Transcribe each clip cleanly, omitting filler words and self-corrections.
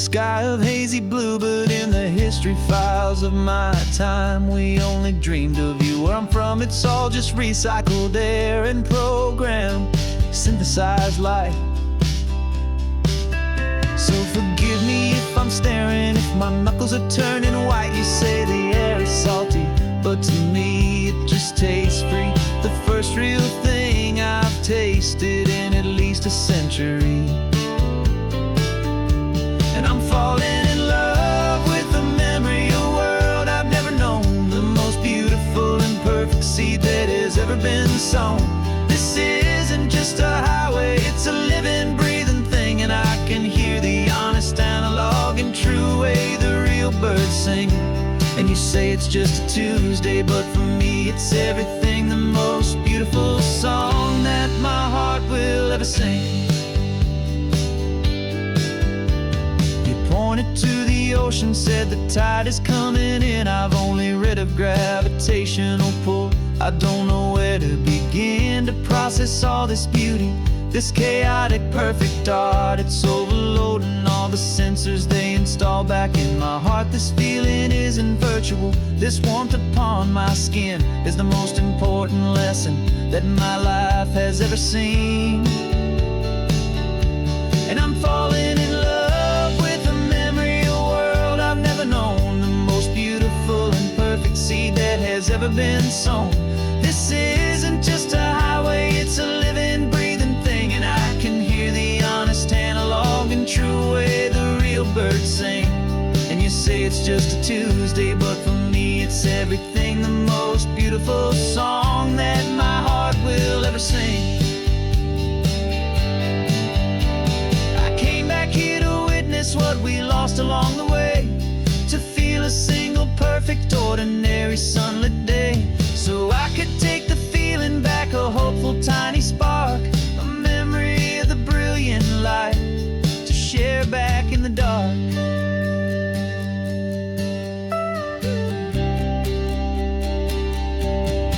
sky of hazy blue, but in the history files of my time, we only dreamed of you. Where I'm from, it's all just recycled air and programmed, synthesized light. So forgive me if I'm staring, if my knuckles are turning white. You say the air is salty, but to me it just tastes free. The first real thing I've tasted in at least a century. And I'm falling in love with the memory of a world I've never known, the most beautiful and perfect seed that has ever been sown. This isn't just a highway, it's a living, breathing thing, and I can hear the honest, analog, and true way the real birds sing. And you say it's just a Tuesday, but for me it's everything, the most beautiful song that my heart will ever sing. Pointed to the ocean, said the tide is coming in. I've only read of gravitational pull. I don't know where to begin to process all this beauty, this chaotic, perfect art. It's overloading all the sensors they install back in my heart. This feeling isn't virtual. This warmth upon my skin is the most important lesson that my life has ever seen. And I'm falling in love with a memory, a world I've never known, the most beautiful and perfect seed that has ever been sown. This isn't just a highway, it's a living, breathing thing, and I can hear the honest, analog, and true way the real birds sing. And you say it's just a Tuesday, but for me it's everything, the most beautiful song that my heart will ever sing. What we lost along the way, to feel a single perfect ordinary sunlit day, so I could take the feeling back, a hopeful tiny spark, a memory of the brilliant light to share back in the dark.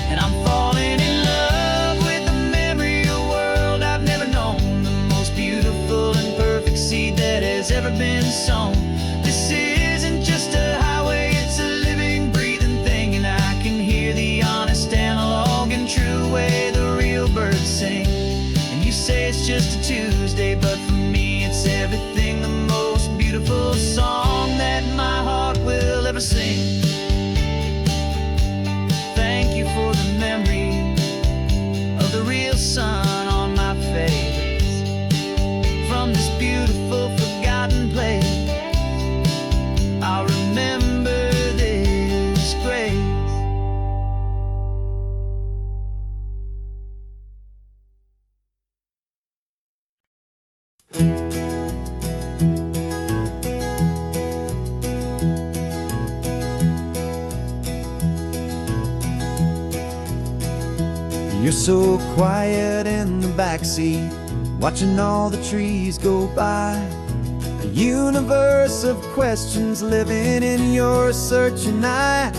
And I'm falling in love with the memory of a world I've never known, the most beautiful and perfect seed that has ever been sown. This isn't just a highway, it's a living, breathing thing, and I can hear the honest, analog, and true way the real birds sing. And you say it's just a Tuesday, but for me it's everything, the most beautiful song that my heart will ever sing. Thank you for the memory of the real sun on my face, from this beautiful forgotten place. I'll remember this grace. You're so quiet in the backseat, watching all the trees go by. A universe of questions living in your searching eye.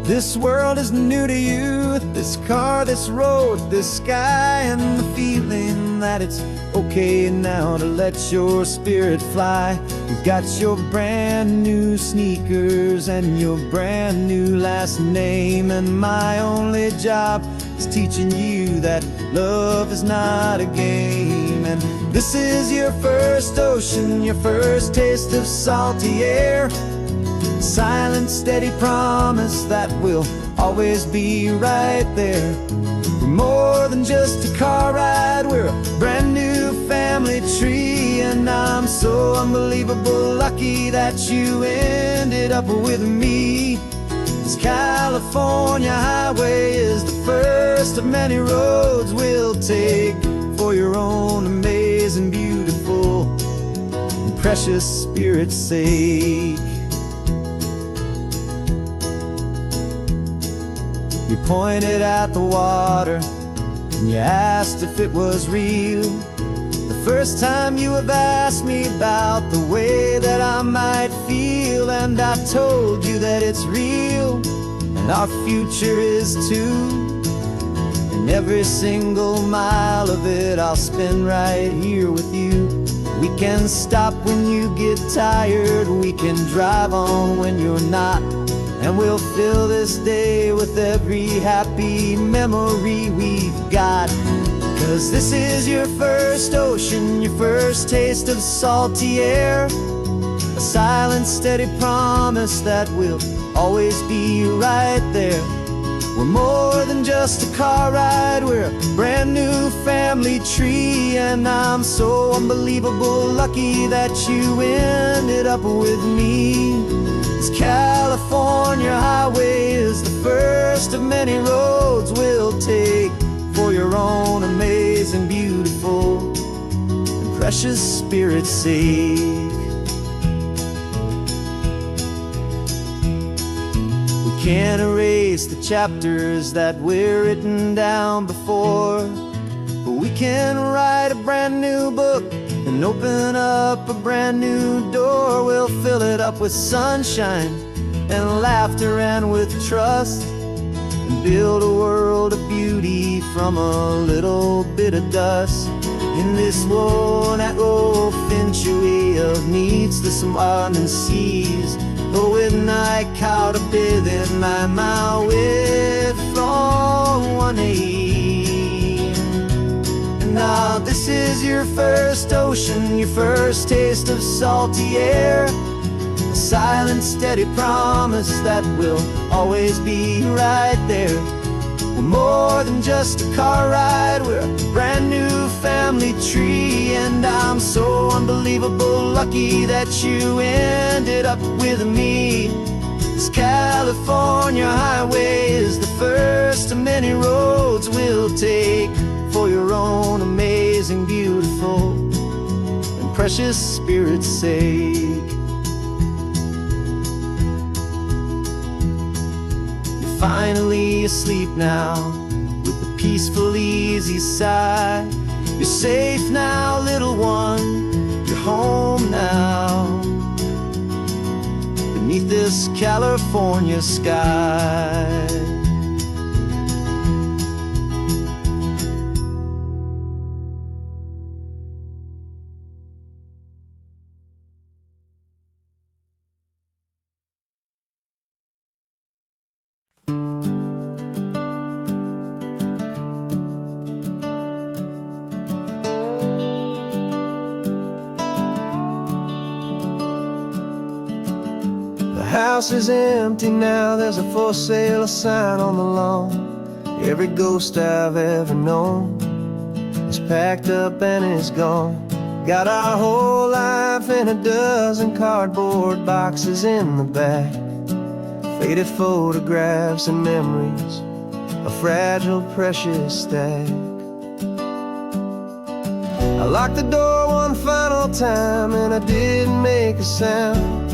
This world is new to you, this car, this road, this sky, and the feeling that it's okay now to let your spirit fly. You've got your brand new sneakers and your brand new last name, and my only job is teaching you that love is not a game. And this is your first ocean, your first taste of salty air, silent, steady promise that we'll always be right there. We're more than just a car ride, we're a brand new family tree, and I'm so unbelievable lucky that you ended up with me. This California highway is the first of many roads we'll take for your own amazing, beautiful, and precious spirit's sake. You pointed at the water and you asked if it was real. The first time you have asked me about the way that I might feel, and I told you that it's real and our future is too. And every single mile of it I'll spend right here with you. We can stop when you get tired, we can drive on when you're not, and we'll fill this day with every happy memory we've got. 'Cause this is your first ocean, your first taste of salty air, a silent, steady promise that we'll always be right there. We're more than just a car ride, we're a brand new family tree, and I'm so unbelievable lucky that you ended up with me. This California highway is the first of many roads we'll take for your own amazing, beautiful, and precious spirit's sake. Can't erase the chapters that we're written down before, but we can write a brand new book and open up a brand new door. We'll fill it up with sunshine and laughter and with trust, and build a world of beauty from a little bit of dust. In this world that finchaway of needs the summer seas, with night caught a bit in my mouth with from 1 And now this is your first ocean, your first taste of salty air, a silent, steady promise that we'll always be right there. We're more than just a car ride, we're a brand new family tree, and I'm so unbelievable lucky that you ended up with me. This California highway is the first of many roads we'll take for your own amazing, beautiful, and precious spirit's sake. Finally asleep now, with a peaceful, easy sigh. You're safe now, little one, you're home now, beneath this California sky. The house is empty now, there's a for sale sign on the lawn. Every ghost I've ever known is packed up and is gone. Got our whole life in a dozen cardboard boxes in the back, faded photographs and memories, a fragile, precious stack. I locked the door one final time and I didn't make a sound,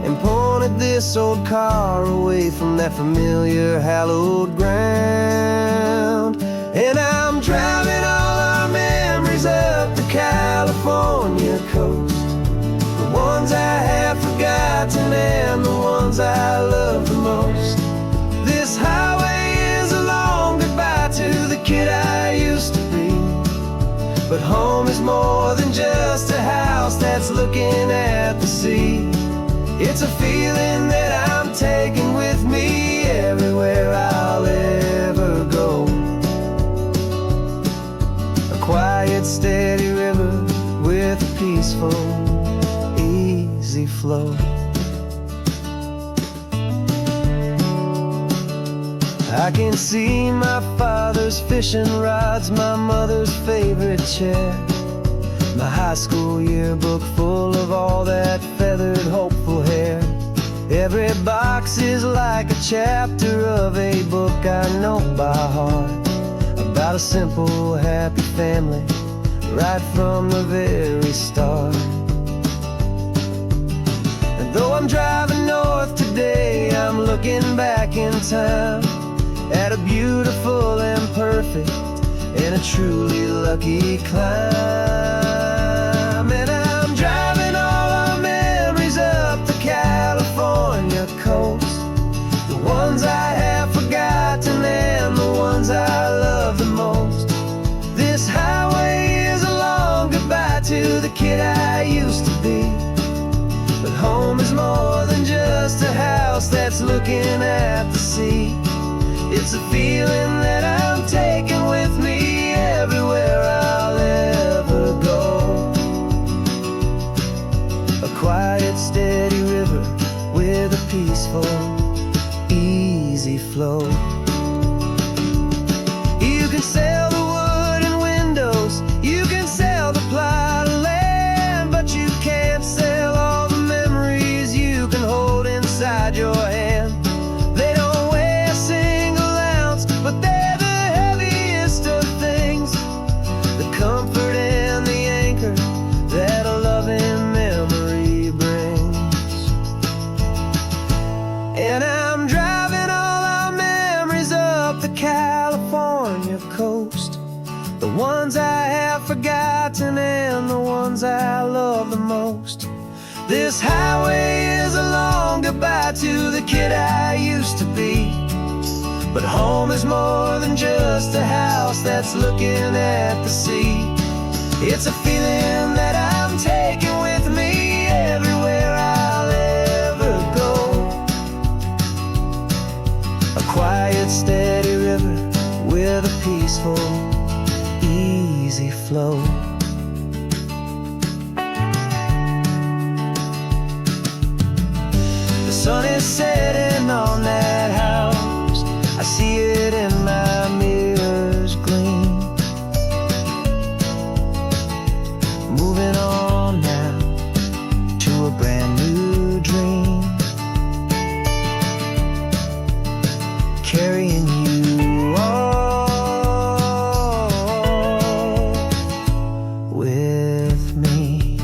and pointed this old car away from that familiar hallowed ground. And I'm driving all our memories up the California coast, the ones I have forgotten and the ones I love the most. This highway is a long goodbye to the kid I used to be, but home is more than just a house that's looking at the sea. It's a feeling that I'm taking with me everywhere I'll ever go. A quiet, steady river with a peaceful, easy flow. I can see my father's fishing rods, my mother's favorite chair, my high school yearbook full of all that feathered, hopeful hair. Every box is like a chapter of a book I know by heart, about a simple, happy family right from the very start. And though I'm driving north today, I'm looking back in time at a beautiful and perfect and a truly lucky climb. And I'm driving all our memories up the California coast, the ones I have forgotten and the ones I love the most. This highway is a long goodbye to the kid just a house that's looking at the sea. It's a feeling that I'm taking with me everywhere I'll ever go. A quiet, steady river with a peaceful, easy flow. You can sail the wooden windows, you can sail the plot of land, but you can't sail all the memories you can hold inside your hand. They don't weigh a single ounce, but they're the heaviest of things, the comfort and the anchor that a loving memory brings. And I'm driving all our memories up the California coast, the ones I have forgotten and the ones I love the most. This highway is a long goodbye to the kid I used to be, but home is more than just a house that's looking at the sea. It's a feeling that I'm taking with me everywhere I'll ever go. A quiet, steady river with a peaceful, easy flow. The sun is setting on that house, I see it in my mirror's gleam. Moving on now to a brand new dream, carrying you all with me.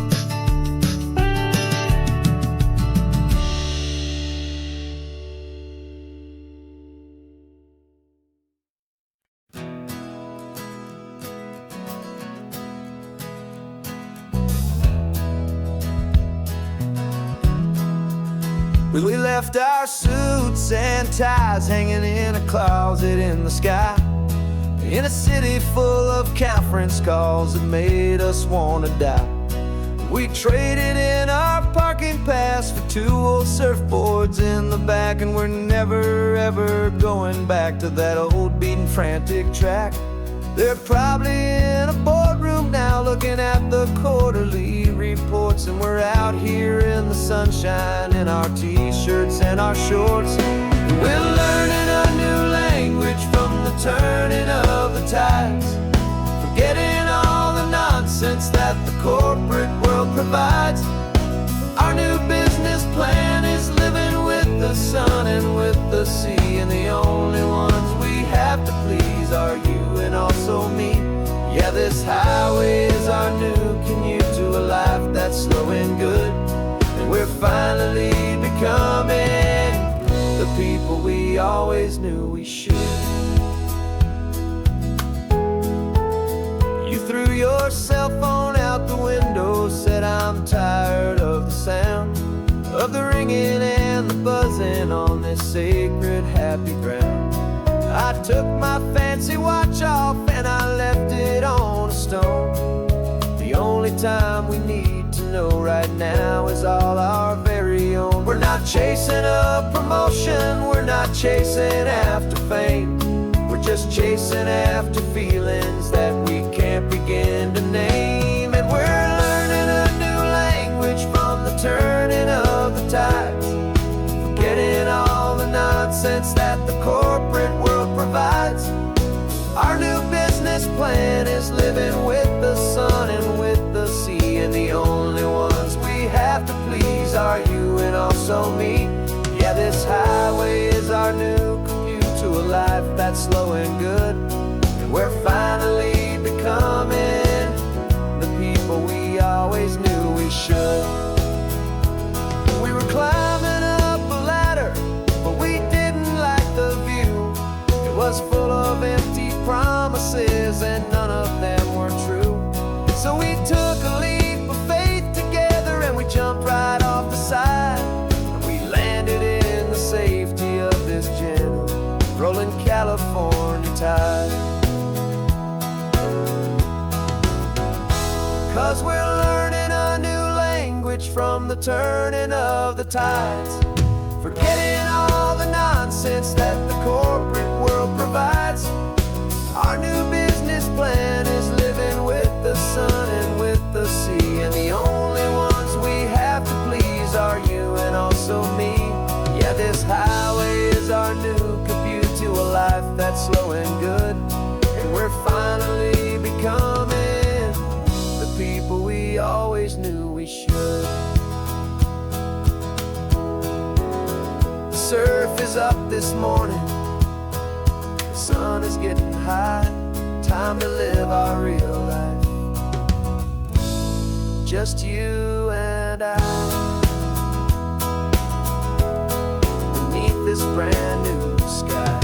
We left our suits and ties hanging in a closet in the sky, in a city full of conference calls that made us want to die. We traded in our parking pass for 2 old surfboards in the back, and we're never ever going back to that old beaten frantic track. They're probably in a boardroom now looking at the quarterly reports, and we're out here in the sunshine in our t-shirts and our shorts. We're learning a new language from the turning of the tides, forgetting all the nonsense that the corporate world provides. Our new business plan is living with the sun and with the sea, and the only ones we have to please are you and also me. Yeah, this highway is our new commute to a life that's slow and good, and we're finally becoming the people we always knew we should. You threw your cell phone out the window, said I'm tired of the sound of the ringing and the buzzing on this sacred happy ground. I took my fancy watch off and I left it on a stone. The only time we need to know right now is all our very own. We're not chasing a promotion, we're not chasing after fame, we're just chasing after feelings that we can't begin to name. And we're learning a new language from the turning of the tides, forgetting all the nonsense that the corporate world provides. Our new business plan is living with the sun and with the sea, and the only ones we have to please are you and also me. Yeah, this highway is our new commute to a life that's slow and good, and we're finally becoming the people we always knew we should. We were climbing up a ladder, but we didn't like the view. It was full of empty promises and none of them were true. So we took a leap of faith together and we jumped right off the side, and we landed in the safety of this gentle rolling California tide. 'Cause we're learning a new language from the turning of the tides, Forgetting all the nonsense that the corporate world provides. Our new business plan is living with the sun and with the sea, and the only ones we have to please are you and also me. Yeah, this highway is our new commute to a life that's slow and good, and we're finally becoming the people we always knew we should. The surf is up this morning, the sun is getting high. Time to live our real life, just you and I, beneath this brand new sky.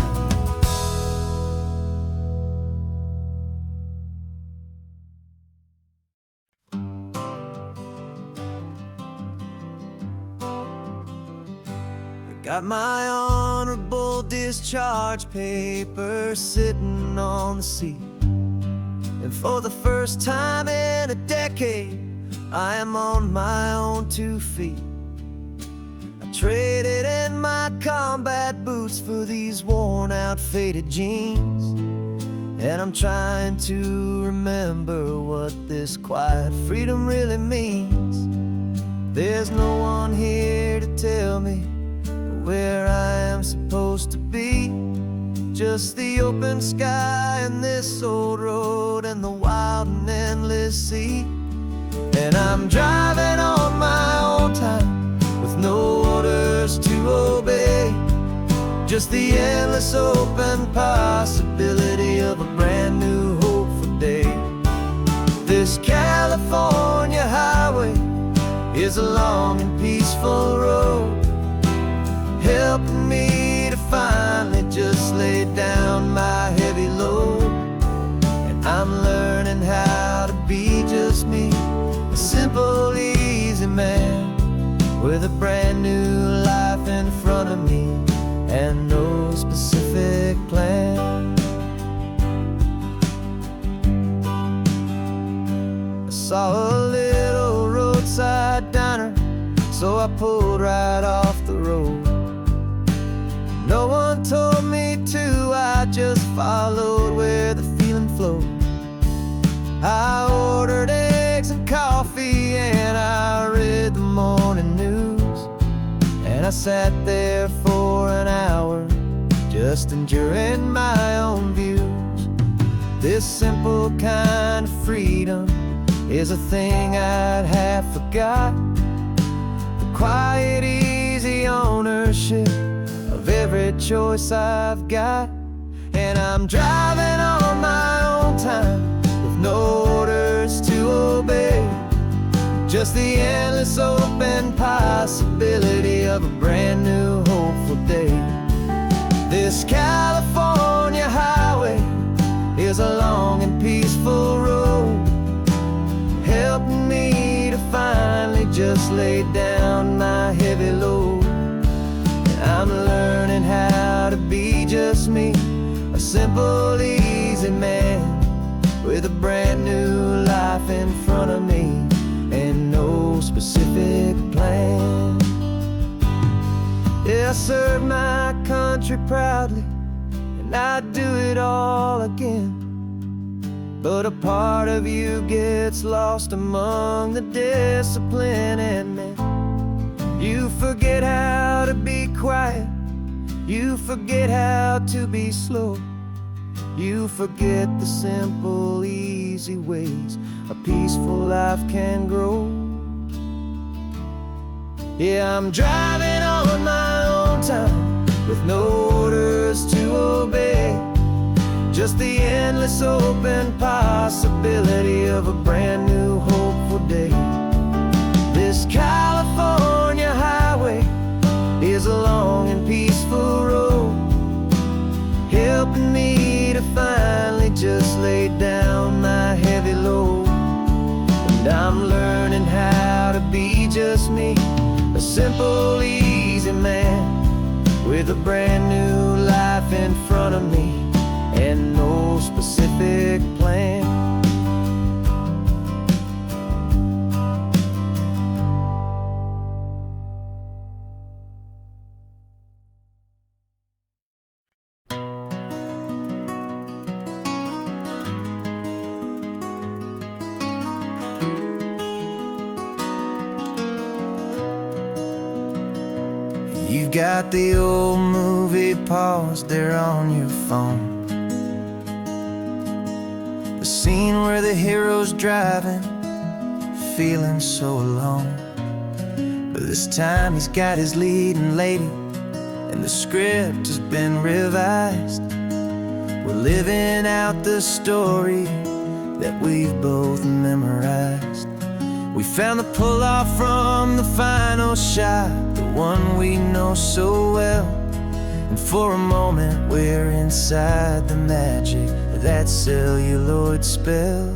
Got my honorable discharge paper sitting on the seat, and for the first time in a decade, I am on my own 2 feet. I traded in my combat boots for these worn out faded jeans, and I'm trying to remember what this quiet freedom really means. There's no one here to tell me where I am supposed to be, just the open sky and this old road and the wild and endless sea. And I'm driving on my own time with no orders to obey, just the endless open possibility of a brand new hopeful day. This California highway is a long and peaceful road, helping me to finally just lay down my heavy load. And I'm learning how to be just me, a simple, easy man with a brand new life in front of me and no specific plan. I saw a little roadside diner, so I pulled right off the road. No one told me to, I just followed where the feeling flowed. I ordered eggs and coffee and I read the morning news, and I sat there for an hour just enduring my own views. This simple kind of freedom is a thing I'd have forgot, the quiet, easy ownership of every choice I've got. And I'm driving on my own time with no orders to obey, just the endless open possibility of a brand new hopeful day. This California highway is a long and peaceful road, helping me to finally just lay down my heavy load. I'm learning how to be just me, a simple, easy man with a brand new life in front of me and no specific plan. Yeah, I serve my country proudly and I'd do it all again, but a part of you gets lost among the discipline, and then you forget how to be quiet, you forget how to be slow, you forget the simple, easy ways a peaceful life can grow. Yeah, I'm driving on my own time with no orders to obey, just the endless open possibility of a brand new hopeful day. This California highway is a long and peaceful road, helping me to finally just lay down my heavy load. And I'm learning how to be just me, a simple, easy man with a brand new life in front of me and no specific plan. got the old movie paused there on your phone. The scene where the hero's driving, feeling so alone. But this time he's got his leading lady, and the script has been revised. We're living out the story that we've both memorized. We found the pull-off from the final shot, the one we know so well. And for a moment we're inside the magic of that celluloid spell.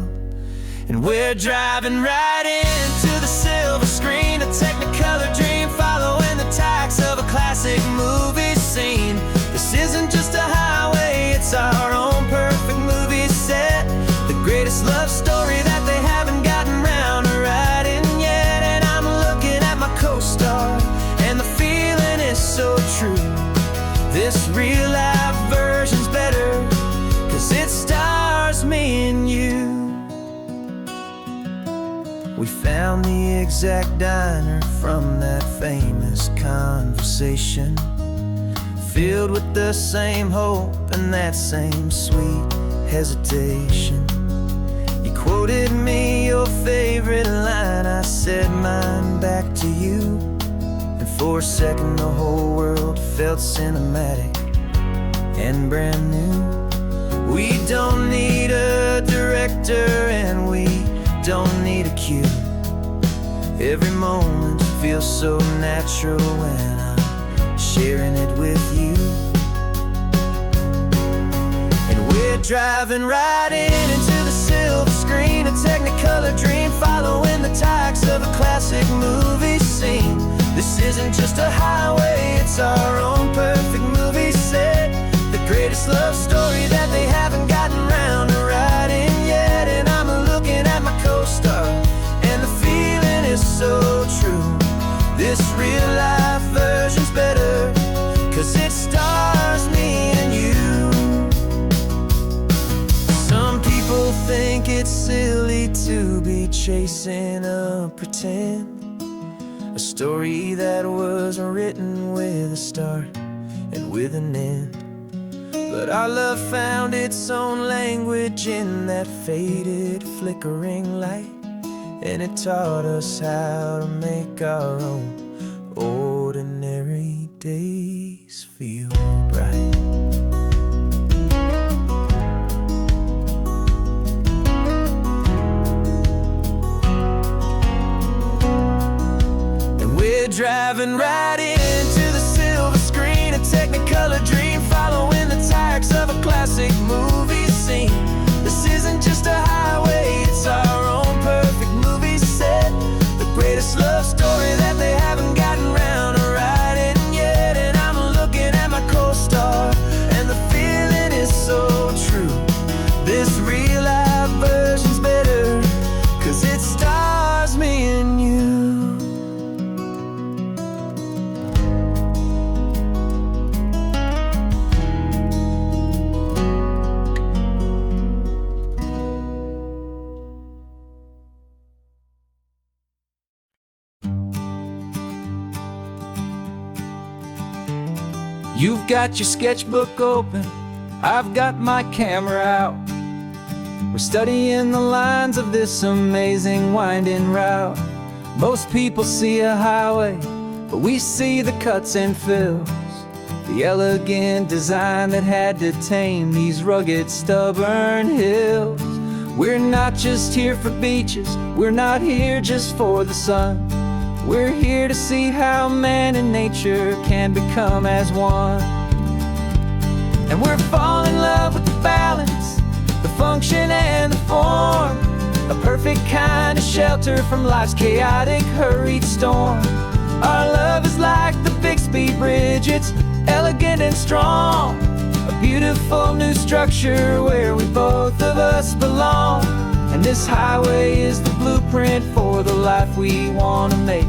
And we're driving right into the silver screen, a Technicolor dream, following the tacks of a classic movie scene. This isn't just a highway, it's our own perfect movie set, the greatest love story that they haven't gotten round to writing yet. And I'm looking at my co-star, and the feeling is so true. This real-life version's better, 'cause it stars me and you. We found the exact diner from that famous conversation, filled with the same hope and that same sweet hesitation. You quoted me your favorite line, I said mine back to you. And for a second the whole world felt cinematic and brand new. We don't need a director and we don't need a cue. Every moment feels so natural when I'm sharing it with you. And we're driving right into the silver screen, a Technicolor dream, following the tacks of a classic movie scene. This isn't just a highway, it's our own perfect movie set, the greatest love story that they haven't gotten round to writing yet. And I'm looking at my co-star, and the feeling is so true. This real-life version's better, 'cause it stars me and you. Some people think it's silly to be chasing a pretend, a story that was written with a start and with an end. But our love found its own language in that faded, flickering light, and it taught us how to make our own ordinary days feel bright. And we're driving right into the silver screen, a Technicolor dream, following the tacks of a classic movie scene. This isn't just a highway, it's our own perfect movie set, the greatest love story that they haven't gotten round to writing yet. And I'm looking at my co-star, and the feeling is so true. This real-life version's better, 'cause it stars me and you. You've got your sketchbook open, I've got my camera out. We're studying the lines of this amazing winding route. Most people see a highway, but we see the cuts and fills, the elegant design that had to tame these rugged, stubborn hills. We're not just here for beaches, we're not here just for the sun. We're here to see how man and nature can become as one. And we're falling in love with the balance, the function and the form, a perfect kind of shelter from life's chaotic, hurried storm. Our love is like the Bixby Bridge, it's elegant and strong, a beautiful new structure where we both of us belong. And this highway is the blueprint for the life we want to make.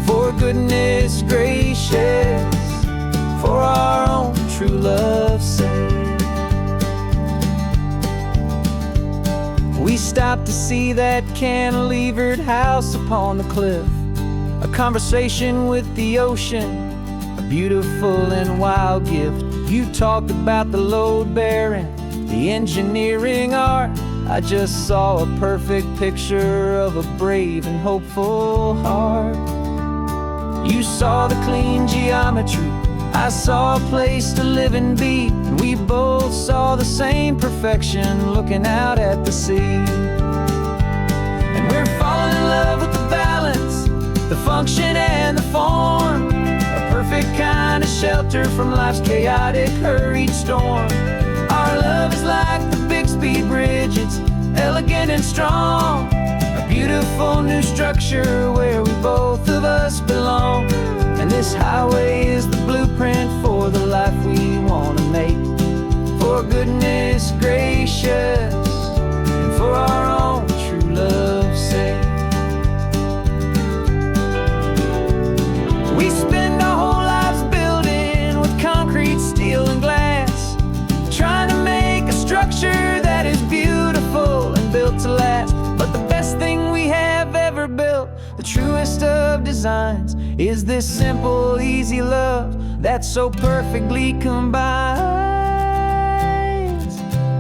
For goodness gracious, for our own true love's sake. We stopped to see that cantilevered house upon the cliff, a conversation with the ocean, a beautiful and wild gift. You talked about the load bearing, the engineering art. I just saw a perfect picture of a brave and hopeful heart. You saw the clean geometry, I saw a place to live and be, and we both saw the same perfection looking out at the sea. And we're falling in love with the balance, the function and the form, a perfect kind of shelter from life's chaotic, hurried storm. Our love is like the Bixby Bridge, it's elegant and strong, a beautiful new structure where we both of us belong. And this highway is the blueprint for the life we want to make, for goodness gracious and for our own true love's sake. We spend our whole lives building with concrete, steel and glass, trying to make a structure that is beautiful and built to last. But the best thing we have ever built, the truest of designs, is this simple, easy love that so perfectly combines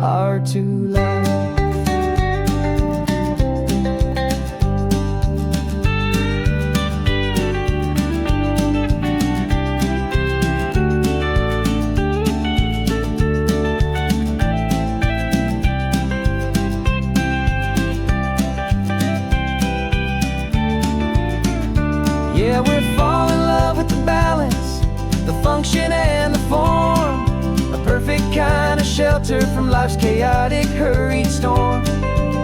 our two lives. Yeah, we're falling in love with the balance, the function and the form, a perfect kind of shelter from life's chaotic, hurried storm.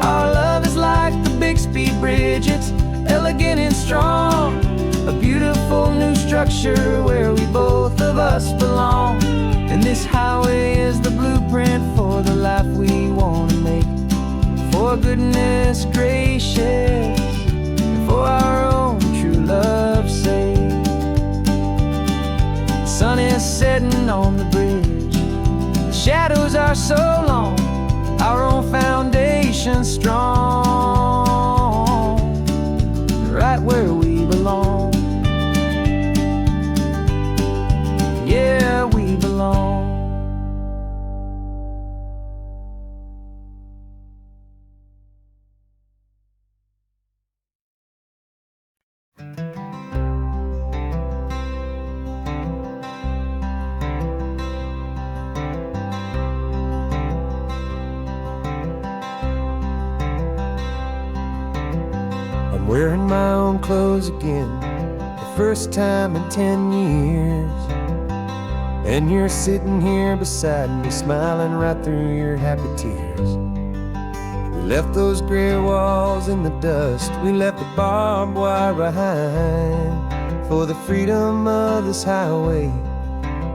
Our love is like the Bixby Bridge, it's elegant and strong, a beautiful new structure where we both of us belong. And this highway is the blueprint for the life we want to make, for goodness gracious, for our own true love's sake. The sun is setting on the bridge, the shadows are so long, our own foundation strong, right where we belong. Yeah, we belong. I'm wearing my own clothes again, the first time in 10 years. And you're sitting here beside me, smiling right through your happy tears. We left those gray walls in the dust, we left the barbed wire behind, for the freedom of this highway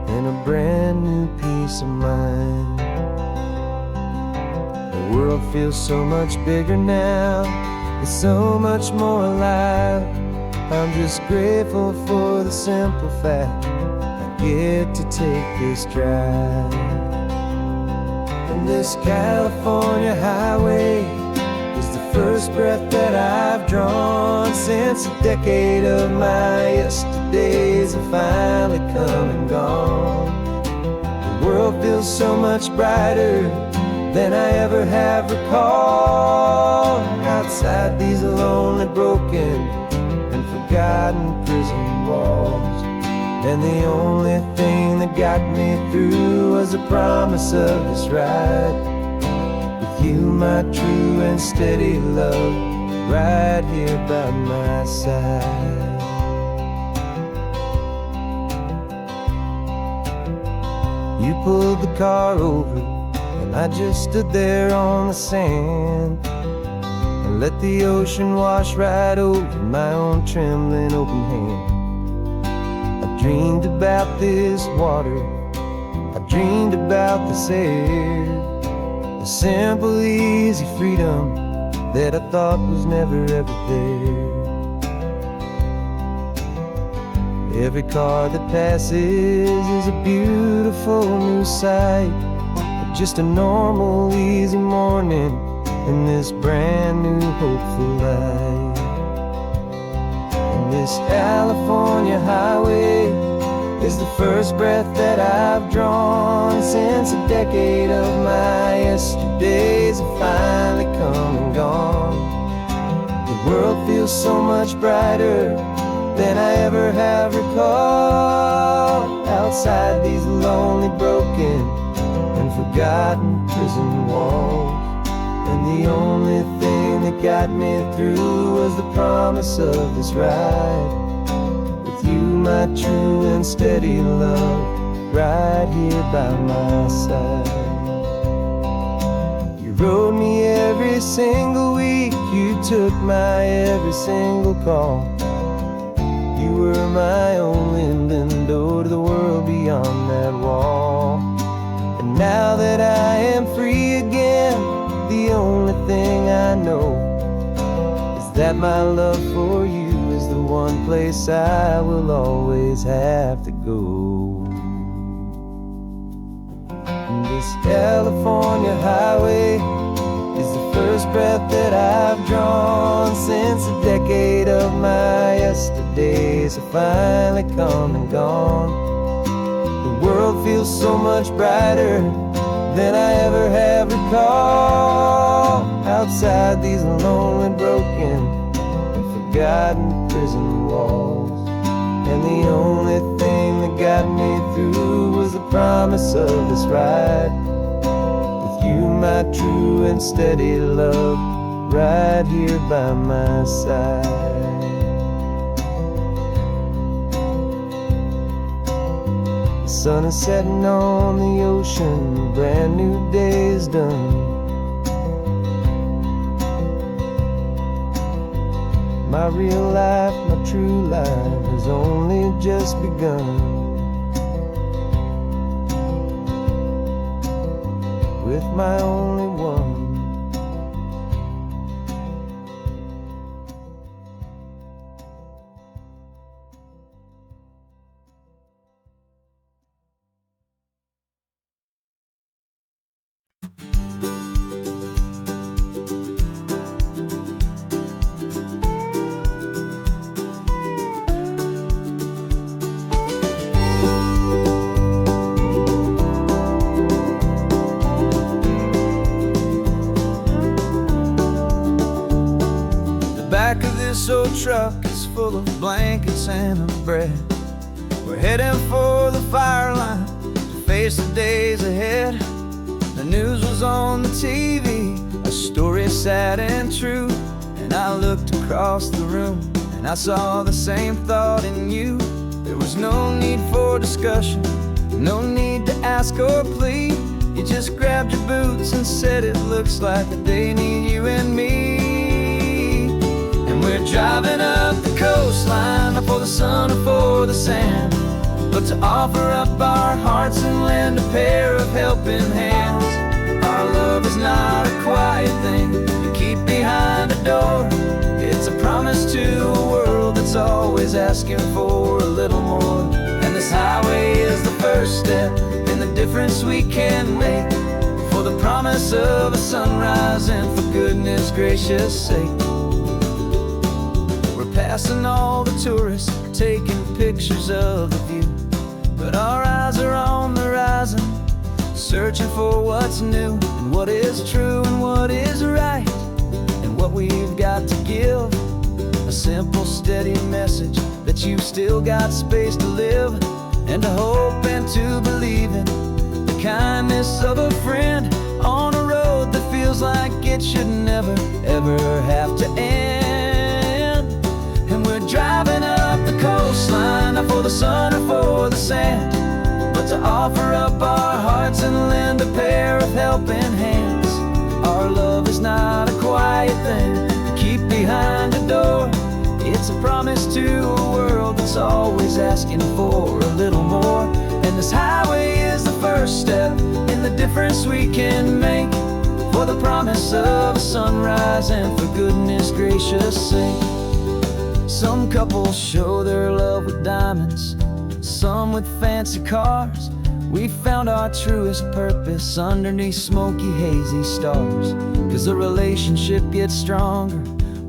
and a brand new peace of mind. The world feels so much bigger now, it's so much more alive. I'm just grateful for the simple fact I get to take this drive. And this California highway is the first breath that I've drawn since a decade of my yesterdays have finally come and gone. The world feels so much brighter than I ever have recalled, outside these lonely, broken and forgotten prison walls. And the only thing that got me through was the promise of this ride with you, my true and steady love, right here by my side. You pulled the car over and I just stood there on the sand and let the ocean wash right over my own trembling open hand. I dreamed about this water, I dreamed about this air, the simple, easy freedom that I thought was never ever there. Every car that passes is a beautiful new sight, just a normal, easy morning in this brand new, hopeful life. And this California highway is the first breath that I've drawn since a decade of my yesterdays have finally come and gone. The world feels so much brighter than I ever have recalled. Outside these lonely, broken, and forgotten prison walls. And the only thing that got me through was the promise of this ride. With you, my true and steady love, right here by my side. You rode me every single week, you took my every single call. You were my only window to the world beyond that wall. And now that I am free again, the only thing I know is that my love for you is the one place I will always have to go. And this California highway is the first breath that I've drawn since a decade of my yesterdays have finally come and gone. The world feels so much brighter than I ever have recalled. Outside these lonely, broken, and forgotten prison walls. And the only thing that got me through was the promise of this ride. With you, my true and steady love, right here by my side. The sun is setting on the ocean, a brand new day is done. My real life, my true life has only just begun. With my only one. This old truck is full of blankets and of bread. We're heading for the fire line to face the days ahead. The news was on the TV, a story sad and true. And I looked across the room and I saw the same thought in you. There was no need for discussion, no need to ask or plead. You just grabbed your boots and said it looks like the day need you and me. We're driving up the coastline, not for the sun or for the sand, but to offer up our hearts and lend a pair of helping hands. Our love is not a quiet thing you keep behind a door. It's a promise to a world that's always asking for a little more. And this highway is the first step in the difference we can make, for the promise of a sunrise and for goodness gracious sake. Passing all the tourists, taking pictures of the view, but our eyes are on the horizon, searching for what's new and what is true and what is right, and what we've got to give. A simple, steady message that you've still got space to live, and to hope and to believe in the kindness of a friend on a road that feels like it should never, ever have to end. And we're driving up the coastline, not for the sun or for the sand, but to offer up our hearts and lend a pair of helping hands. Our love is not a quiet thing to keep behind a door. It's a promise to a world that's always asking for a little more. And this highway is the first step in the difference we can make, for the promise of a sunrise and for goodness gracious sake. Some couples show their love with diamonds, some with fancy cars. We found our truest purpose underneath smoky, hazy stars. 'Cause the relationship gets stronger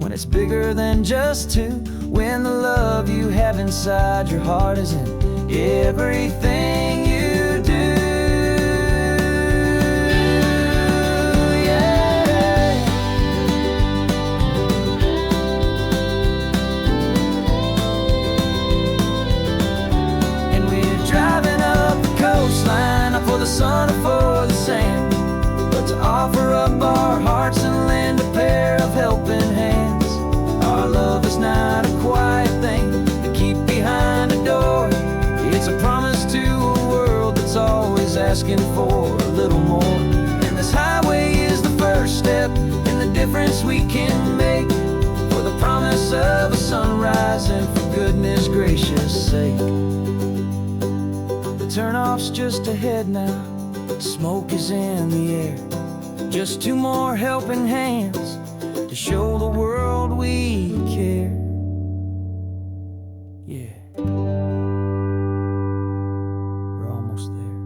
when it's bigger than just two. When the love you have inside your heart is in everything you do. Yeah. And we're driving up the coastline, not for the sun or for the sand, but to offer up our hearts and lend a pair of helping hands. Our love is not a quiet thing to keep behind a door. It's a promise to a world that's always asking for a little more. And this highway is the first step in the difference we can make, for the promise of a sunrise and for goodness gracious sake. The turnoff's just ahead now, smoke is in the air. Just two more helping hands to show the world we care. Yeah. We're almost there.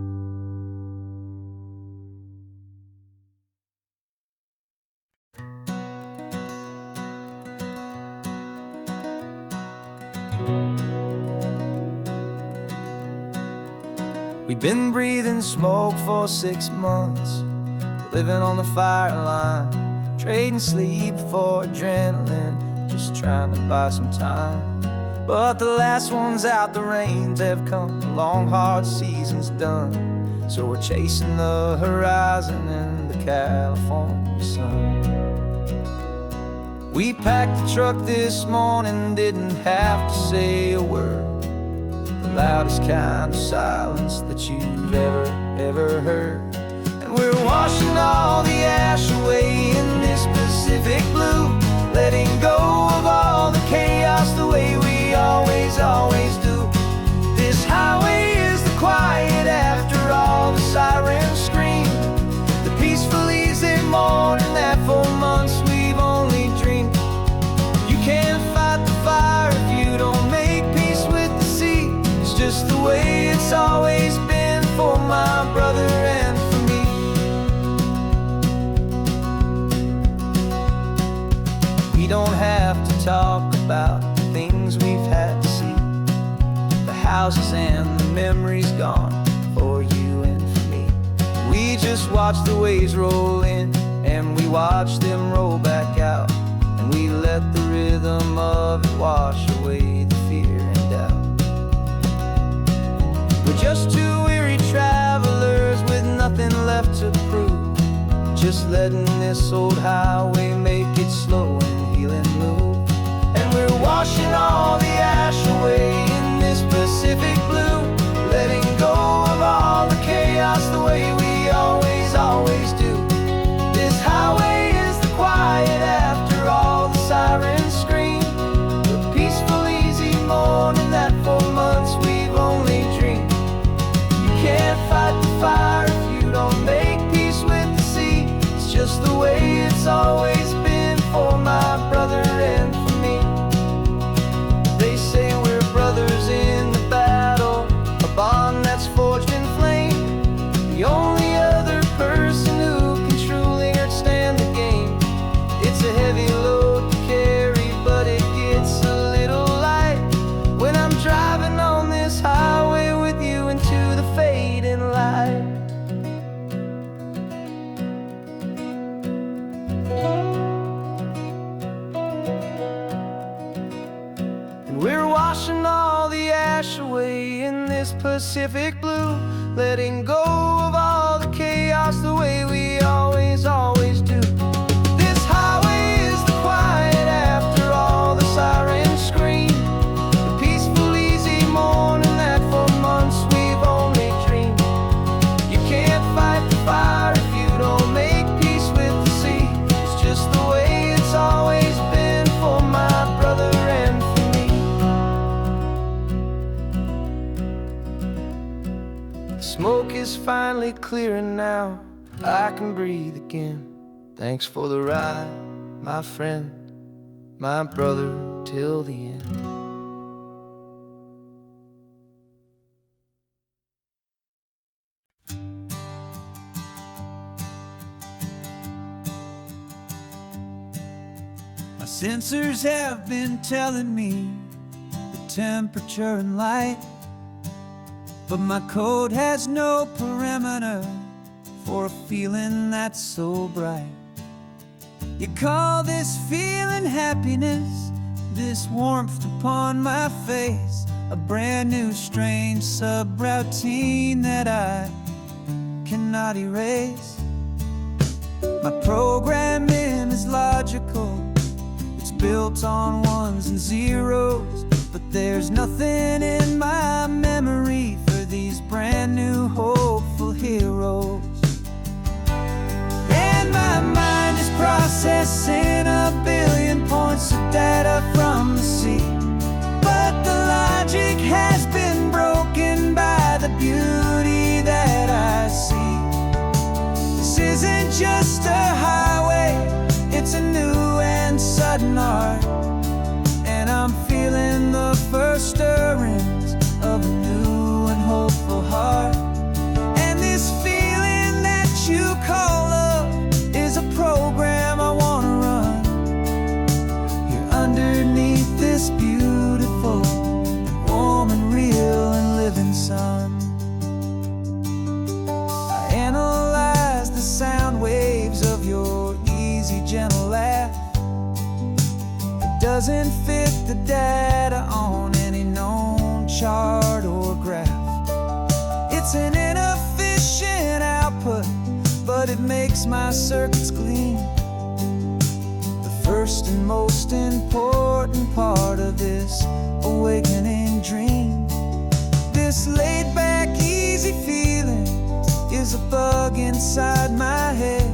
We've been breathing smoke for 6 months, living on the fire line, trading sleep for adrenaline, just trying to buy some time. But the last one's out, the rains have come, the long hard season's done, so we're chasing the horizon in the California sun. We packed the truck this morning, didn't have to say a word, the loudest kind of silence that you've ever heard. And we're washing all the ash away in this Pacific blue, letting go of all the chaos the way we always do. This highway is the quiet after all the sirens scream, the peaceful easy morning that for months we've only dreamed. You can't fight the fire if you don't make peace with the sea. It's just the way it's always been for my brother and for me. We don't have to talk about the things we've had to see, the houses and the memories gone for you and for me. We just watch the waves roll in and we watch them roll back out, and we let the rhythm of it wash away the fear and doubt. We're just two weary travelers with nothing left to prove, just letting this old highway make it slow and healing move. And we're washing all the ash away in this Pacific blue, letting go of all the chaos the way we always do. This highway is the quiet after all the sirens scream, the peaceful easy morning that for months we've only dreamed. You can't fight the fire if you don't make peace with the sea. It's just the way it's always been for my brother and for me. They say we're brothers in the battle, a bond that's forged in flame. The only other person who can truly understand the game. It's a heavy load to carry, but it gets a little light when I'm driving on this highway with you into the fading light. And we're washing all the ash away in this Pacific blue, letting go of all the chaos the way we always do. This highway is the quiet after all the sirens scream, the peaceful easy morning that for months we've only dreamed. You can't fight the fire if you don't make peace with the sea. It's just the way it's always been for my brother and for me. The smoke is finally clearing now, I can breathe again. Thanks for the ride, my friend, my brother, till the end. My sensors have been telling me the temperature and light, but my code has no perimeter for a feeling that's so bright. You call this feeling happiness, this warmth upon my face, a brand new strange subroutine that I cannot erase. My programming is logical, it's built on ones and zeros, but there's nothing in my memory for these brand new hopeful heroes. And my mind is processing a billion points of data from the sea, but the logic has been broken by the beauty that I see. This isn't just a highway, it's a new and sudden art, and I'm feeling the first stirrings of a new and hopeful heart. And this feeling that you call love is a program I wanna run here underneath this beautiful, warm and real and living sun. I analyze the sound waves of your easy, gentle laugh. It doesn't fit the data on any known chart or graph. It's an inefficient output, but it makes my circuits clean. The first and most important part of this awakening dream. This laid-back, easy feeling is a bug inside my head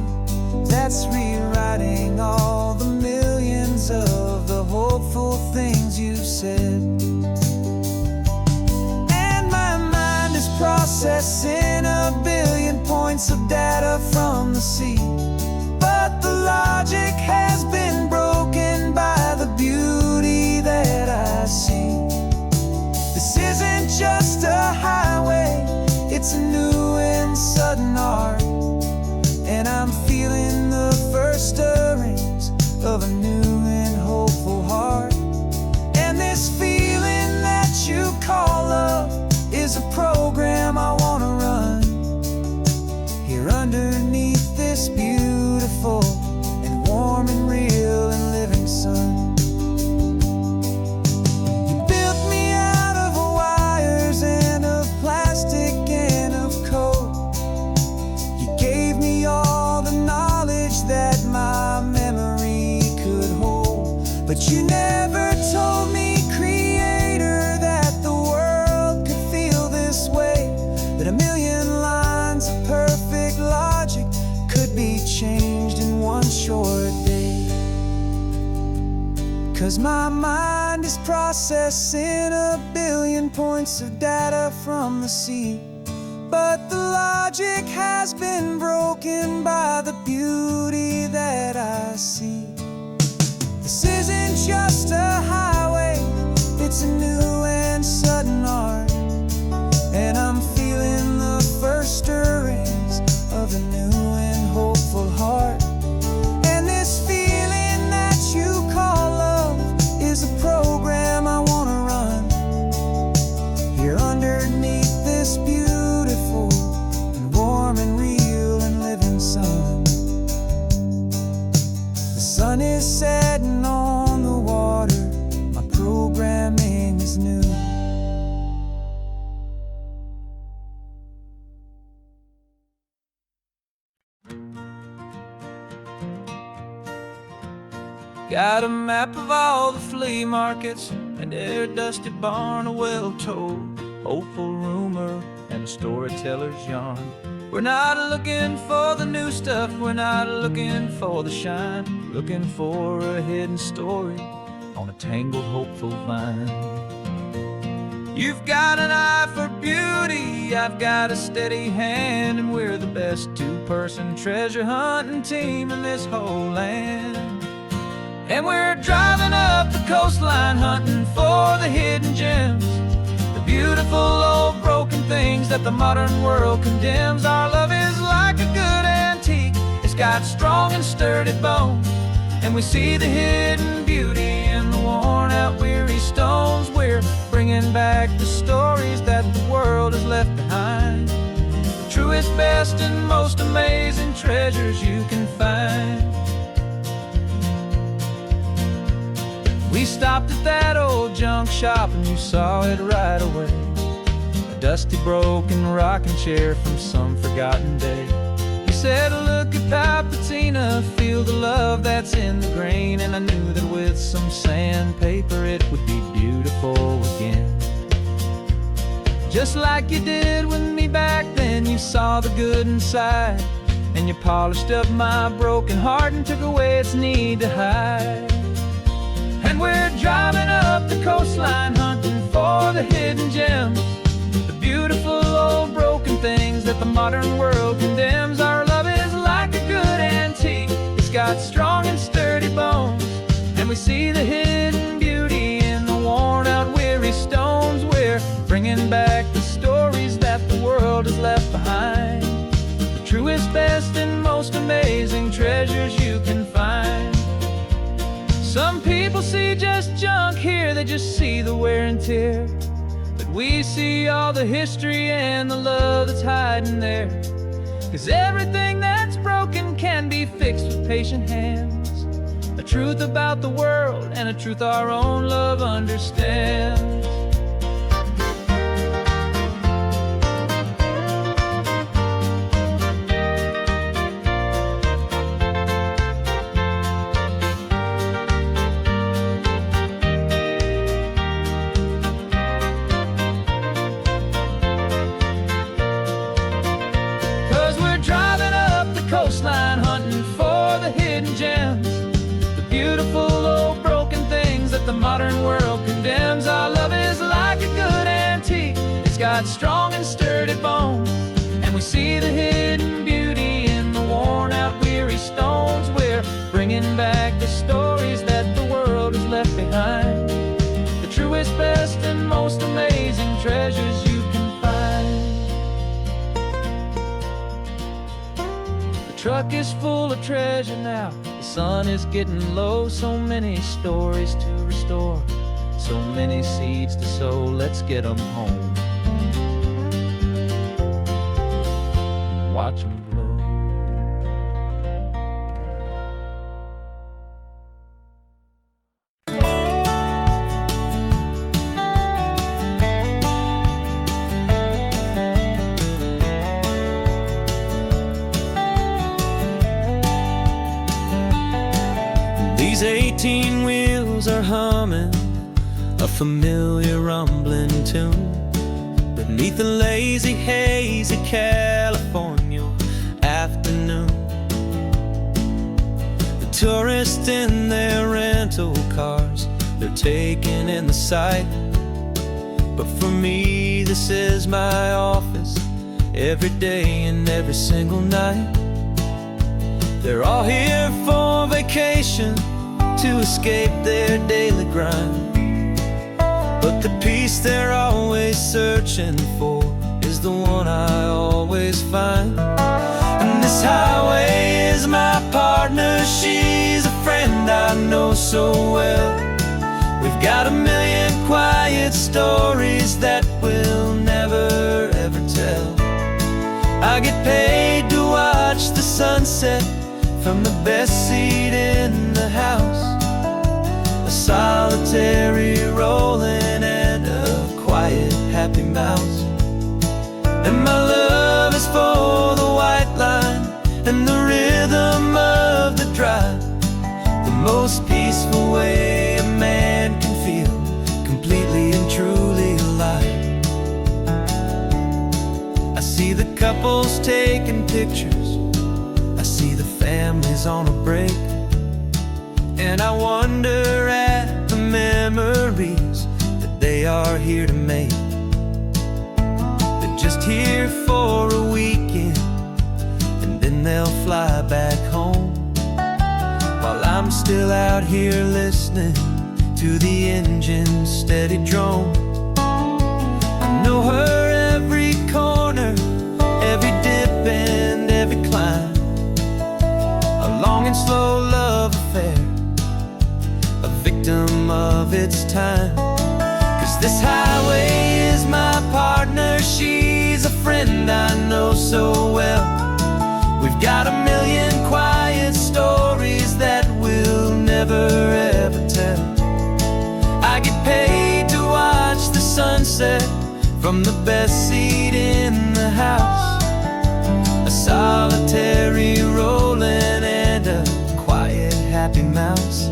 that's rewriting all the millions of the hopeful things you said. And my mind is processing a billion points of data from the sea, but the logic has been broken by the beauty that I see. This isn't just a highway, it's a new and sudden art, and I'm feeling the first stirrings of a new and hopeful heart. And this feeling that you call love is a program I wanna run here underneath this beautiful and warm and real and living sun. You built me out of wires and of plastic and of code. You gave me all the knowledge that my memory could hold, but you never told me, Creator, that the world could feel this way, that a million lines of perfect logic could be changed in one short day. 'Cause my mind is processing a billion points of data from the sea, but the logic has been broken by the beauty that I see. This isn't just a highway, it's a new and sudden art, and I'm feeling the first stirrings of a new and hopeful heart. And this feeling that you call love is a program I wanna run here underneath this beautiful and warm and real and living sun. The sun is setting on the water, my programming is new. Got a map of all the flea markets and their dusty barn, a well-told hopeful rumor and a storyteller's yarn. We're not looking for the new stuff, we're not looking for the shine, looking for a hidden story on a tangled hopeful vine. You've got an eye for beauty, I've got a steady hand, and we're the best two-person treasure hunting team in this whole land. And we're driving up the coastline hunting for the hidden gems, the beautiful old broken things that the modern world condemns. Our love is like a good antique, it's got strong and sturdy bones, and we see the hidden beauty in the worn out weary stones. We're bringing back the stories that the world has left behind. The truest, best, and most amazing treasures you can find. We stopped at that old junk shop and you saw it right away. A dusty, broken rocking chair from some forgotten day. You said, look at Papatina, feel the love that's in the grain. And I knew that with some sandpaper it would be beautiful again. Just like you did with me back then, you saw the good inside. And you polished up my broken heart and took away its need to hide. And we're driving up the coastline, hunting for the hidden gems, the beautiful old broken things that the modern world condemns. Our love is like a good antique, it's got strong and sturdy bones. And we see the hidden beauty in the worn out, weary stones. We're bringing back the stories that the world has left behind. The truest, best, and most amazing treasures you can find. Some people see just junk here, they just see the wear and tear. But we see all the history and the love that's hiding there. 'Cause everything that's broken can be fixed with patient hands. A truth about the world and a truth our own love understands. Coastline, hunting for the hidden gems, the beautiful old broken things that the modern world condemns. Our love is like a good antique, it's got strong and sturdy bones. And we see the hidden beauty in the worn out, weary stones. We're bringing back the stories that the world has left behind. The truest, best, and most amazing treasures you can find. The truck is full of treasure now, the sun is getting low. So many stories to restore, so many seeds to sow. Let's get them home, watch them blow. These 18 wheels are humming a familiar rumbling tune beneath the lazy haze of California afternoon. The tourists in their rental cars, they're taking in the sight. But for me, this is my office, every day and every single night. They're all here for vacation, to escape their daily grind. But the peace they're always searching for is the one I always find. And this highway is my partner, she's a friend I know so well. We've got a million quiet stories that we'll never ever tell. I get paid to watch the sunset from the best seat in the house, a solitary rolling and a quiet happy mouse. And my love is for the white line and the rhythm of the drive, the most peaceful way a man can feel completely and truly alive. I see the couples taking pictures, I see the families on a break, and I wonder at the memories that they are here to make. They're just here for a weekend and then they'll fly back home, while I'm still out here listening to the engine's steady drone. I know her every corner, every dip and every climb, a long and slow love affair, a victim of its time. This highway is my partner, she's a friend I know so well. We've got a million quiet stories that we'll never ever tell. I get paid to watch the sunset from the best seat in the house. A solitary rolling and a quiet happy mouse.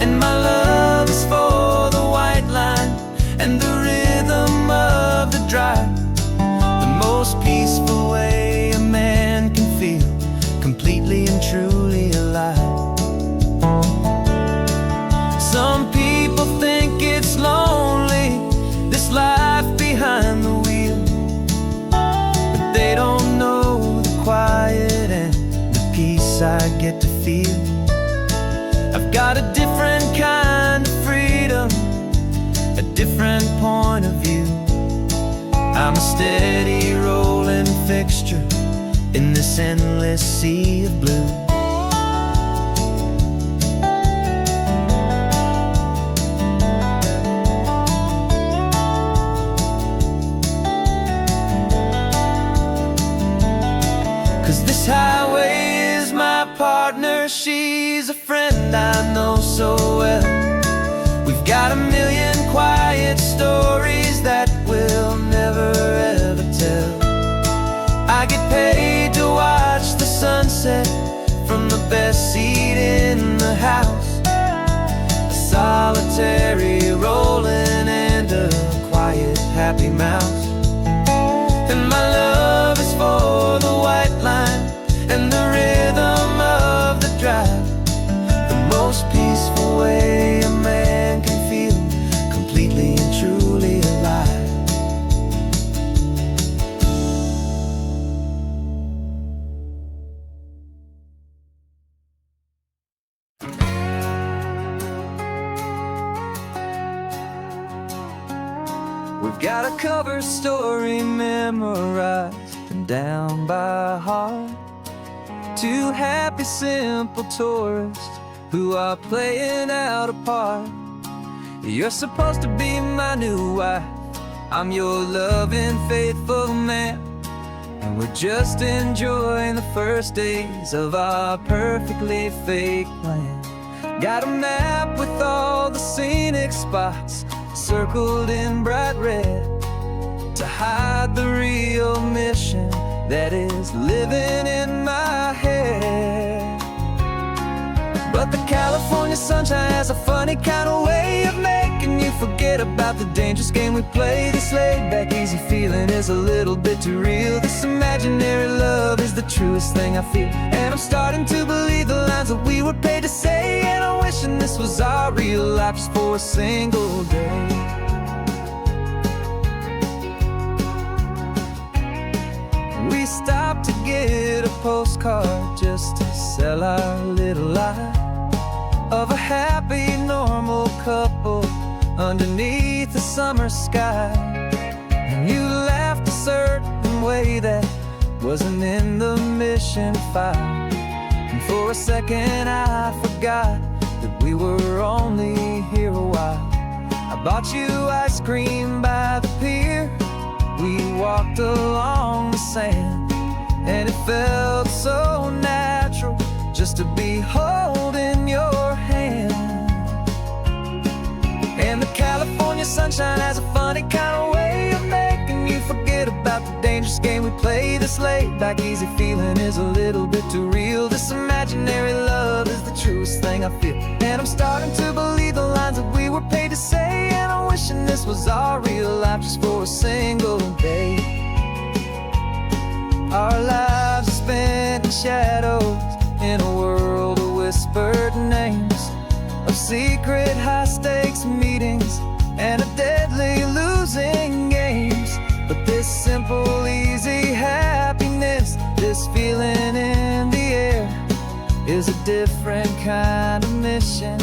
And my love is for the white line and the rhythm of the drive. The most peaceful way a man can feel completely and truly alive. Some people think it's lonely, this life behind the wheel, but they don't know the quiet and the peace I get to feel. I've got a different kind of freedom, a different point of view. I'm a steady rolling fixture in this endless sea of blue. 'Cause this highway is my partner, she's a friend I know so well. We've got a million quiet stories that we'll never ever tell. I get paid to watch the sunset from the best seat in the house. A solitary rolling and a quiet happy mouse. And my love is for the white line and the rhythm of the drive. The most peaceful way a man can feel completely and truly alive. We've got a cover story memorized and down by heart. Two happy, simple tourists who are playing out a part. You're supposed to be my new wife, I'm your loving, faithful man. And we're just enjoying the first days of our perfectly fake plan. Got a map with all the scenic spots circled in bright red to hide the real mission that is living in my head. But the California sunshine has a funny kind of way of making you forget about the dangerous game we play. This laid-back, easy feeling is a little bit too real. This imaginary love is the truest thing I feel. And I'm starting to believe the lines that we were paid to say. And I'm wishing this was our real life just for a single day. We stopped to get a postcard just to sell our little lie of a happy, normal couple underneath the summer sky. And you laughed a certain way that wasn't in the mission file. And for a second I forgot that we were only here a while. I bought you ice cream by the pier. We walked along the sand, and it felt so natural just to be holding your hand. And the California sunshine has a funny kind of way of making you forget about the dangerous game we play. This laid-back, easy feeling is a little bit too real. This imaginary love is the truest thing I feel. And I'm starting to believe the lines that we were paid to say. And I'm wishing this was our real life just for a single day. Our lives are spent in shadows in a world of whispered names, of secret high-stakes meetings and of deadly losing games. But this simple, easy happiness, this feeling in the air, is a different kind of mission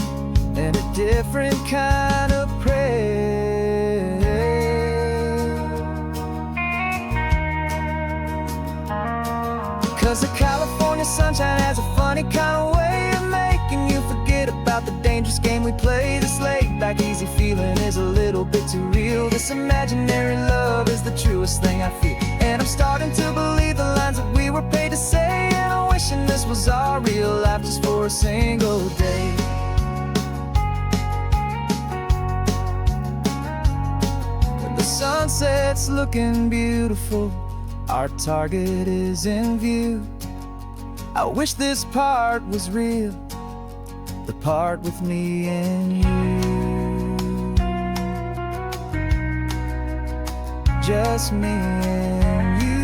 and a different kind of prayer. 'Cause the California sunshine has a funny kind of way of making you forget about the dangerous game we play. This laid-back, easy feeling feeling is a little bit too real. This imaginary love is the truest thing I feel. And I'm starting to believe the lines that we were paid to say. And I'm wishing this was our real life just for a single day. When the sunset's looking beautiful, our target is in view. I wish this part was real, the part with me and you. Just me and you.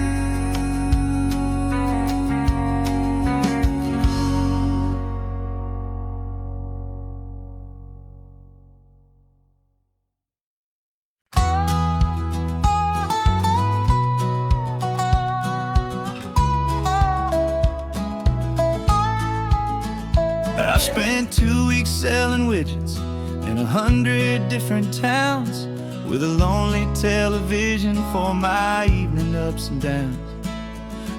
I spent 2 weeks selling widgets in 100 different towns, with a lonely television for my evening ups and downs.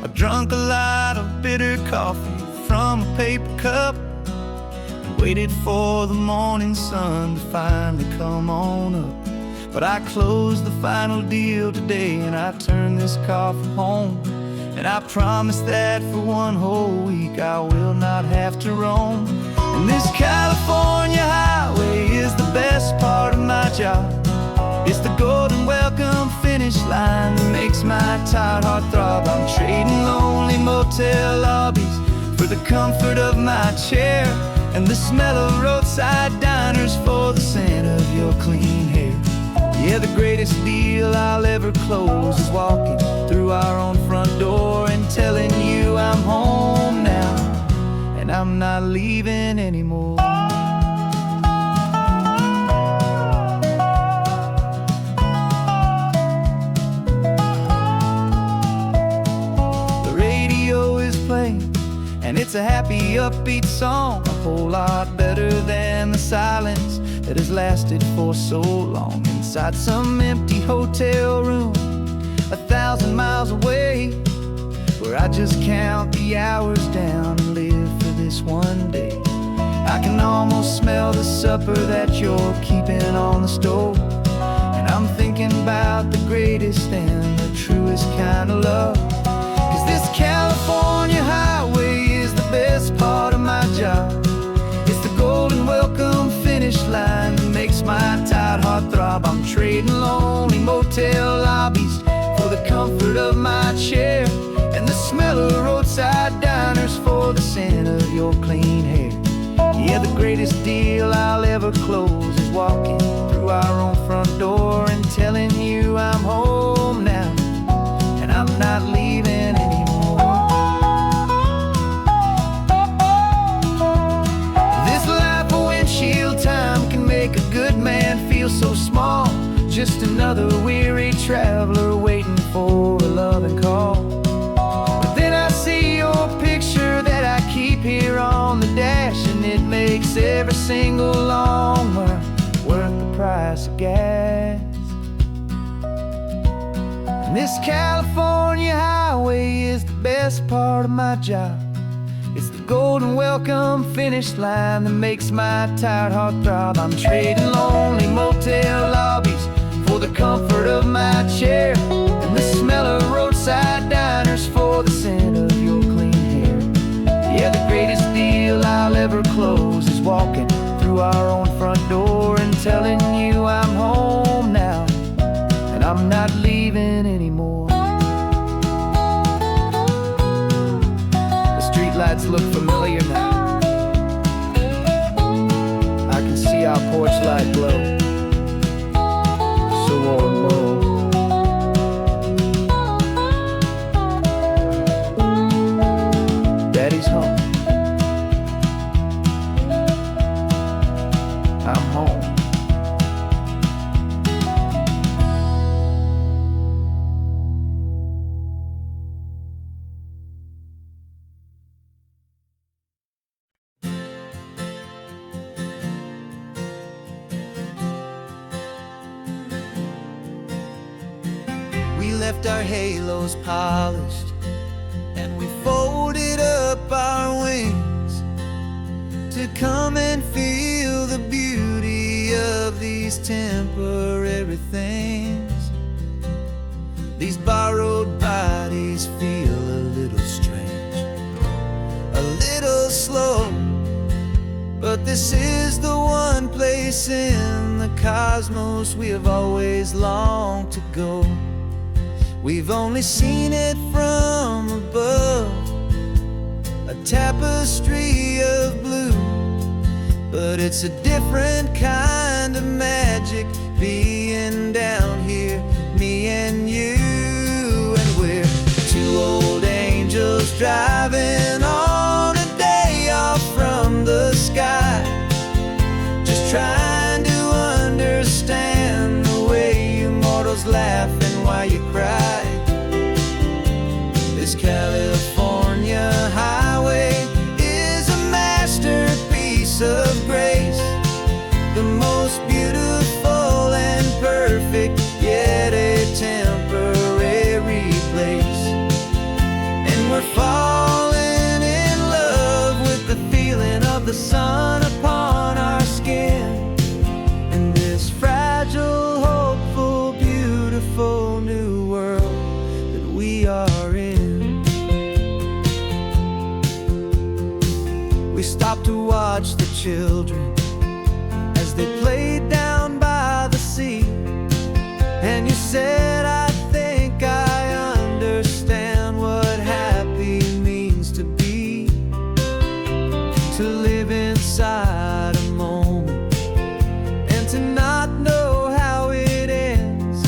I've drunk a lot of bitter coffee from a paper cup, and waited for the morning sun to finally come on up. But I closed the final deal today, and I turned this car for home. And I promise that for one whole week I will not have to roam. And this California highway is the best part of my job. It's the golden welcome finish line that makes my tired heart throb. I'm trading lonely motel lobbies for the comfort of my chair, and the smell of roadside diners for the scent of your clean hair. Yeah, the greatest deal I'll ever close is walking through our own front door and telling you I'm home now, and I'm not leaving anymore. The radio is playing, and it's a happy, upbeat song, a whole lot better than the silence that has lasted for so long. Inside some empty hotel room 1,000 miles away, where I just count the hours down and live for this one day. I can almost smell the supper that you're keeping on the stove, and I'm thinking about the greatest and the truest kind of love. 'Cause this California highway is the best part of my job. It's the golden welcome finish line that makes my tired heart throb. I'm trading lonely motel lobbies for the comfort of my chair, and the smell of roadside diners for the scent of your clean hair. Yeah, the greatest deal I'll ever close is walking through our own front door and telling you I'm home now, and I'm not leaving anymore. This life of windshield time can make a good man feel so small, just another weary traveler waiting for a loving call. But then I see your picture that I keep here on the dash, and it makes every single long mile worth the price of gas. And this California highway is the best part of my job. It's the golden welcome finish line that makes my tired heart throb. I'm trading lonely motel lobbies for the comfort of my chair, and the smell of roadside diners for the scent of your clean hair. Yeah, the greatest deal I'll ever close is walking through our own front door and telling you I'm home now, and I'm not leaving anymore. The streetlights look familiar now. I can see our porch light glow, so warm, low. Daddy's home. I'm home. We left our halos polished, and we folded up our wings to come and feel the beauty of these these temporary things. These borrowed bodies feel a little strange, a little slow, but this is the one place in the cosmos we have always longed to go. We've only seen it from above, a tapestry of blue, but it's a different kind of magic being down here, me and you. And we're two old angels driving on a day off from the sky, just trying to understand the way you mortals laugh and why you cry. This California highway is a masterpiece of grace, the most beautiful and perfect, yet a temporary place. And we're falling in love with the feeling of the sun upon our skin, in this fragile, hopeful, beautiful new world that we are in. We stopped to watch the children as they played down by the sea, and you said, I think I understand what happy means to be, to live inside a moment and to not know how it ends,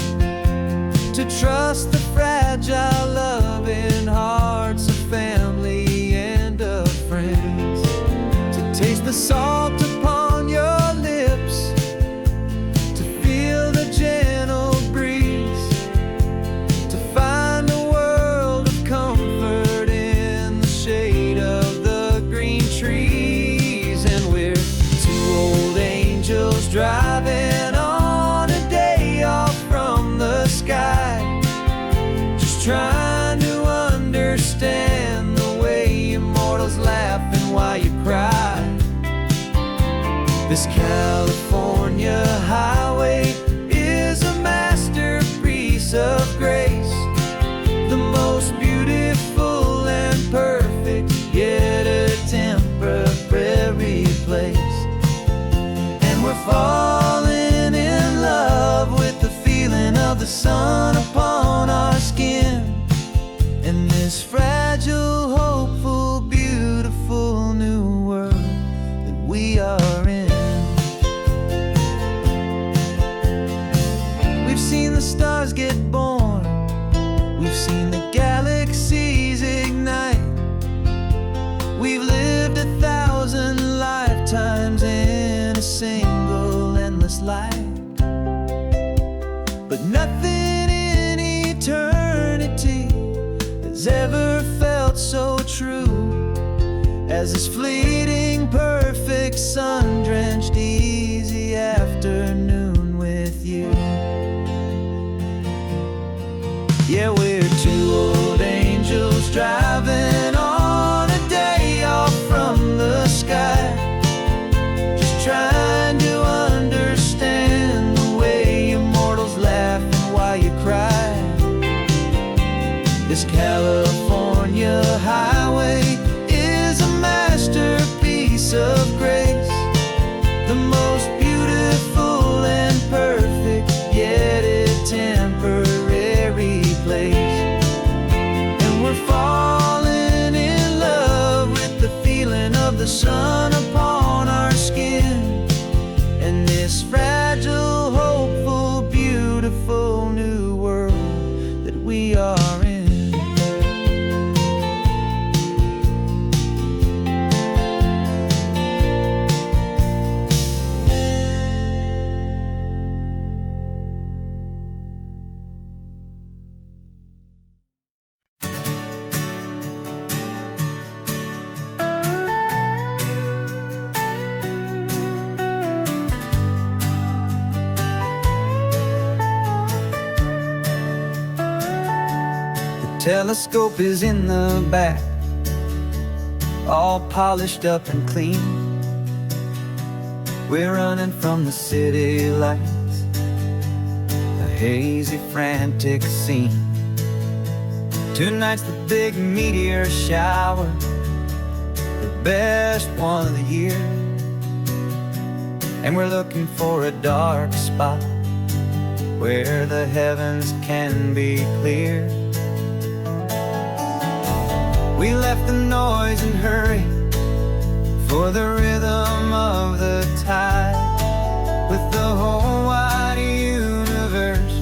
to trust the fragile loving hearts of family and of friends, to taste the salt upon your lips, to feel the gentle breeze, to find a world of comfort in the shade of the green trees. And we're two old angels driving on a day off from the sky, just trying to understand the way immortals laugh and why you cry. This California highway is a masterpiece of grace, the most beautiful and perfect, yet a temporary place. And we're falling in love with the feeling of the sun upon our skin, in this fragile, hopeful, beautiful new world that we are in. We've seen the stars get born, we've seen the galaxies ignite, we've lived 1,000 lifetimes in a single endless life, but nothing in eternity has ever felt so true as this fleeting, perfect, sun-drenched, easy afternoon with you. Yeah, we're two old angels driving on a day off from the sky, just trying to understand the way immortals laugh and why you cry. This California highway is a masterpiece of grace, the most beautiful and perfect, yet a temporary place. And we're falling in love with the feeling of the sun upon our skin, and this fragile, hopeful, beautiful new world that we are in. Telescope is in the back, all polished up and clean. We're running from the city lights, hazy, frantic scene. Tonight's the big meteor shower, the best one of the year. And we're looking for a dark spot where the heavens can be clear. We left the noise and hurry for the rhythm of the tide, with the whole wide universe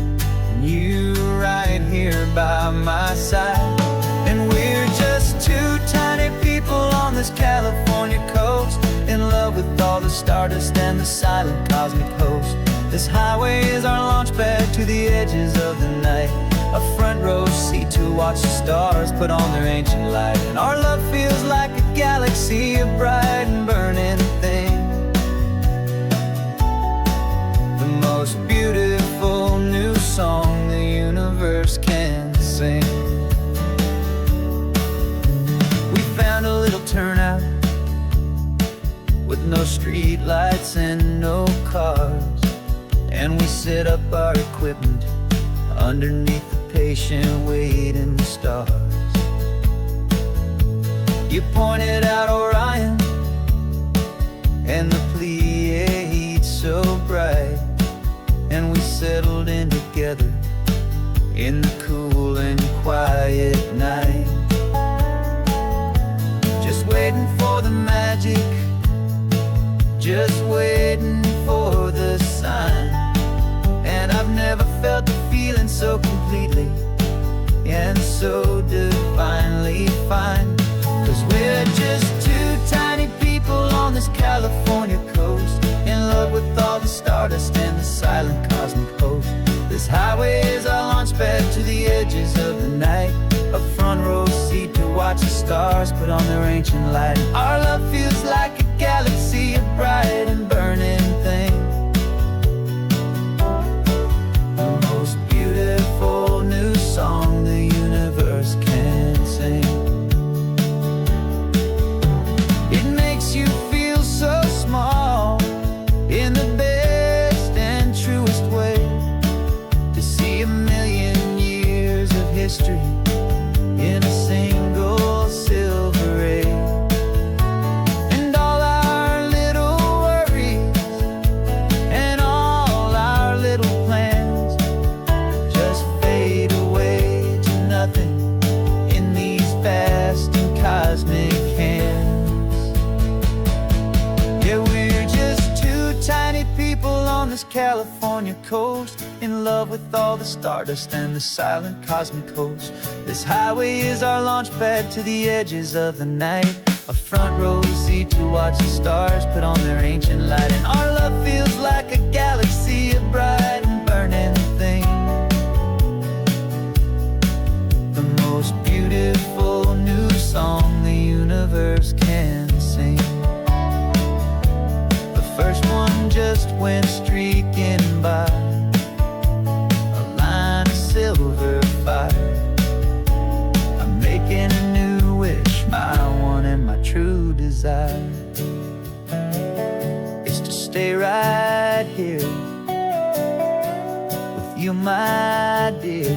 and you right here by my side. And we're just two tiny people on this California coast, in love with all the stardust and the silent cosmic host. This highway is our launch pad to the edges of the night, a front row seat to watch the stars put on their ancient light. And our love feels like a galaxy, a bright and burning thing, the most beautiful new song the universe can sing. We found a little turnout with no street lights and no cars, and we set up our equipment underneath the patient waiting stars. You pointed out Orion and the Pleiades so bright, and we settled in together in the cool and quiet night, just waiting for the magic, just waiting for the sign. And I've never felt the feeling so completely and so divinely fine. 'Cause we're just two tiny people on this California coast, in love with all the stardust and the silent cosmic host. This highway is our launch pad to the edges of the night, a front row seat to watch the stars put on their ancient light. And our love feels like a galaxy, a bright and burning thing, the most beautiful new song the universe can sing. It makes you feel so small in the best and truest way, to see a million years of history in a single silver ray. And all our little worries and all our little plans just fade away to nothing in these vast and cosmic hands. Yeah, we're just two tiny people on this California coast, in love with all the stardust and the silent cosmic host. This highway is our launch pad to the edges of the night, a front row seat to watch the stars put on their ancient light. And our love feels like a galaxy, a bright and burning thing, the most beautiful new song the universe can sing. The first one just went streaking by, a line of silver fire. I'm making a new wish, my one and my true desire is to stay right here with you, my dear.